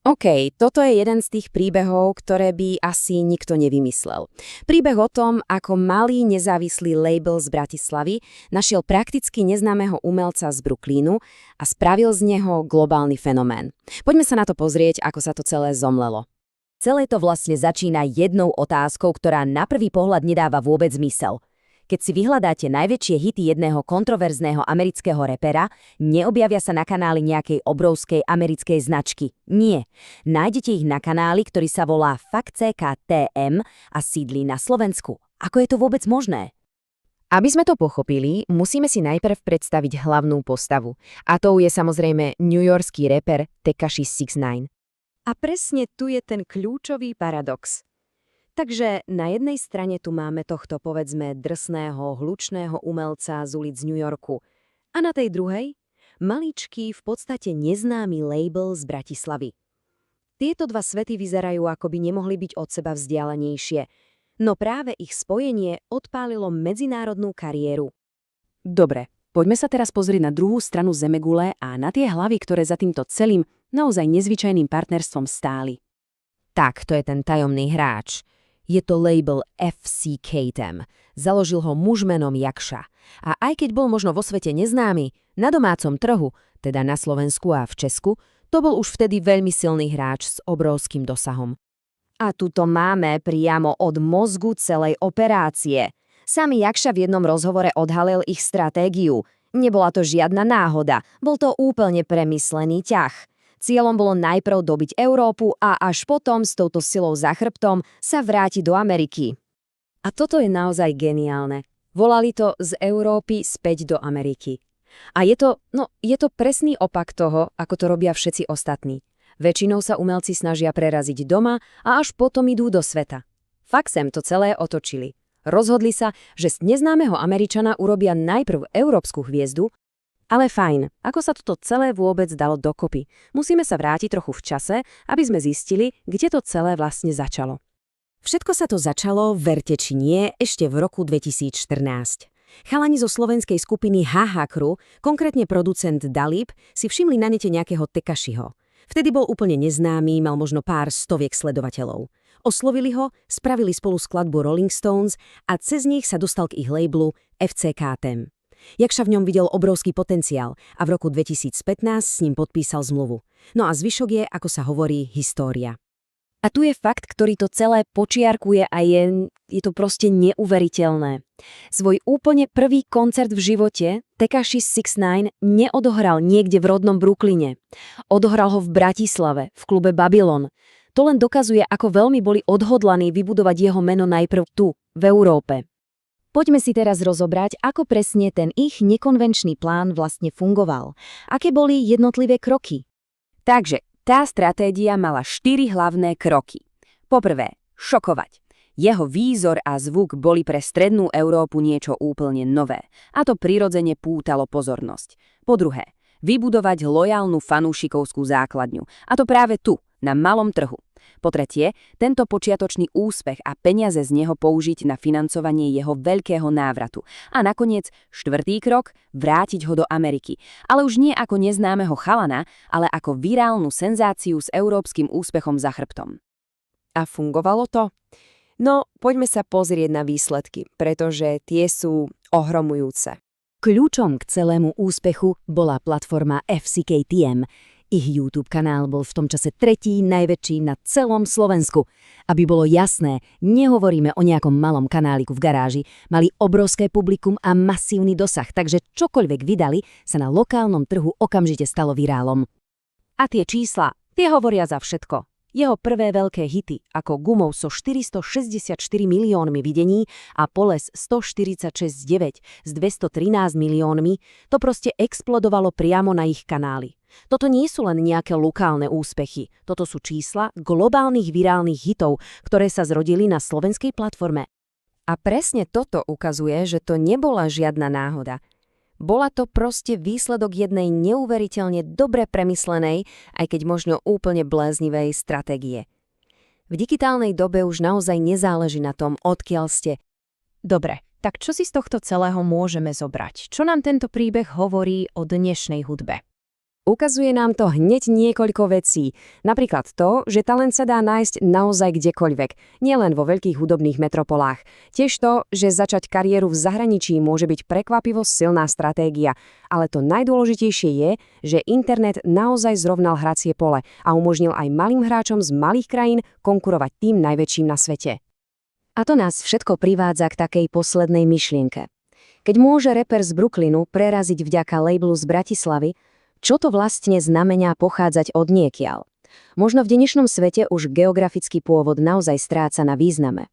OK, toto je jeden z tých príbehov, ktoré by asi nikto nevymyslel. Príbeh o tom, ako malý nezávislý label z Bratislavy našiel prakticky neznámeho umelca z Brooklynu a spravil z neho globálny fenomén. Poďme sa na to pozrieť, ako sa to celé zomlelo. Celé to vlastne začína jednou otázkou, ktorá na prvý pohľad nedáva vôbec zmysel. Keď si vyhľadáte najväčšie hity jedného kontroverzného amerického repera, neobjavia sa na kanáli nejakej obrovskej americkej značky. Nie. Nájdete ich na kanáli, ktorý sa volá Fakt.CK.TM a sídli na Slovensku. Ako je to vôbec možné? Aby sme to pochopili, musíme si najprv predstaviť hlavnú postavu. A tou je samozrejme newyorský reper Tekashi 6ix9ine. A presne tu je ten kľúčový paradox. Takže na jednej strane tu máme tohto, povedzme, drsného, hlučného umelca z ulic New Yorku. A na tej druhej? Maličký, v podstate neznámy label z Bratislavy. Tieto dva svety vyzerajú, ako by nemohli byť od seba vzdialenejšie. No práve ich spojenie odpálilo medzinárodnú kariéru. Dobre, poďme sa teraz pozrieť na druhú stranu zemegule a na tie hlavy, ktoré za týmto celým, naozaj nezvyčajným partnerstvom stáli. Tak, to je ten tajomný hráč. Je to label FCK-TM. Založil ho muž menom Jakša. A aj keď bol možno vo svete neznámy, na domácom trhu, teda na Slovensku a v Česku, to bol už vtedy veľmi silný hráč s obrovským dosahom. A tu to máme priamo od mozgu celej operácie. Sám Jakša v jednom rozhovore odhalil ich stratégiu. Nebola to žiadna náhoda, bol to úplne premyslený ťah. Cieľom bolo najprv dobiť Európu a až potom s touto silou za chrbtom sa vrátiť do Ameriky. A toto je naozaj geniálne. Volali to z Európy späť do Ameriky. A je to presný opak toho, ako to robia všetci ostatní. Väčšinou sa umelci snažia preraziť doma a až potom idú do sveta. Faxem to celé otočili. Rozhodli sa, že z neznámeho Američana urobia najprv európsku hviezdu. Ale fajn, ako sa toto celé vôbec dalo dokopy? Musíme sa vrátiť trochu v čase, aby sme zistili, kde to celé vlastne začalo. Všetko sa to začalo, verte či nie, ešte v roku 2014. Chalani zo slovenskej skupiny HH Crew, konkrétne producent Dalib, si všimli na nete nejakého Tekashiho. Vtedy bol úplne neznámy, mal možno pár stoviek sledovateľov. Oslovili ho, spravili spolu skladbu Rolling Stones a cez nich sa dostal k ich labelu FCK-TM. Jakša v ňom videl obrovský potenciál a v roku 2015 s ním podpísal zmluvu. No a zvyšok je, ako sa hovorí, história. A tu je fakt, ktorý to celé počiarkuje a je to proste neuveriteľné. Svoj úplne prvý koncert v živote Tekashi 6ix9ine neodohral niekde v rodnom Brooklyne. Odohral ho v Bratislave, v klube Babylon. To len dokazuje, ako veľmi boli odhodlaní vybudovať jeho meno najprv tu, v Európe. Poďme si teraz rozobrať, ako presne ten ich nekonvenčný plán vlastne fungoval. Aké boli jednotlivé kroky? Takže, tá stratégia mala 4 hlavné kroky. Poprvé, šokovať. Jeho výzor a zvuk boli pre strednú Európu niečo úplne nové. A to prirodzene pútalo pozornosť. Po druhé, vybudovať lojálnu fanúšikovskú základňu. A to práve tu, na malom trhu. Po tretie, tento počiatočný úspech a peniaze z neho použiť na financovanie jeho veľkého návratu. A nakoniec, 4. krok, vrátiť ho do Ameriky. Ale už nie ako neznámeho chalana, ale ako virálnu senzáciu s európskym úspechom za chrbtom. A fungovalo to? No, poďme sa pozrieť na výsledky, pretože tie sú ohromujúce. Kľúčom k celému úspechu bola platforma FCK-TM. Ich YouTube kanál bol v tom čase tretí najväčší na celom Slovensku. Aby bolo jasné, nehovoríme o nejakom malom kanáliku v garáži, mali obrovské publikum a masívny dosah, takže čokoľvek vydali, sa na lokálnom trhu okamžite stalo virálom. A tie čísla, tie hovoria za všetko. Jeho prvé veľké hity, ako Gumov so 464 miliónmi videní a Poles 146,9 s 213 miliónmi, to proste explodovalo priamo na ich kanály. Toto nie sú len nejaké lokálne úspechy, toto sú čísla globálnych virálnych hitov, ktoré sa zrodili na slovenskej platforme. A presne toto ukazuje, že to nebola žiadna náhoda. Bola to proste výsledok jednej neuveriteľne dobre premyslenej, aj keď možno úplne bláznivej stratégie. V digitálnej dobe už naozaj nezáleží na tom, odkiaľ ste. Dobre, tak čo si z tohto celého môžeme zobrať? Čo nám tento príbeh hovorí o dnešnej hudbe? Ukazuje nám to hneď niekoľko vecí. Napríklad to, že talent sa dá nájsť naozaj kdekoľvek, nielen vo veľkých hudobných metropolách. Tiež to, že začať kariéru v zahraničí môže byť prekvapivo silná stratégia. Ale to najdôležitejšie je, že internet naozaj zrovnal hracie pole a umožnil aj malým hráčom z malých krajín konkurovať tým najväčším na svete. A to nás všetko privádza k takej poslednej myšlienke. Keď môže reper z Brooklynu preraziť vďaka labelu z Bratislavy, čo to vlastne znamená pochádzať od niekiaľ? Možno v dnešnom svete už geografický pôvod naozaj stráca na význame.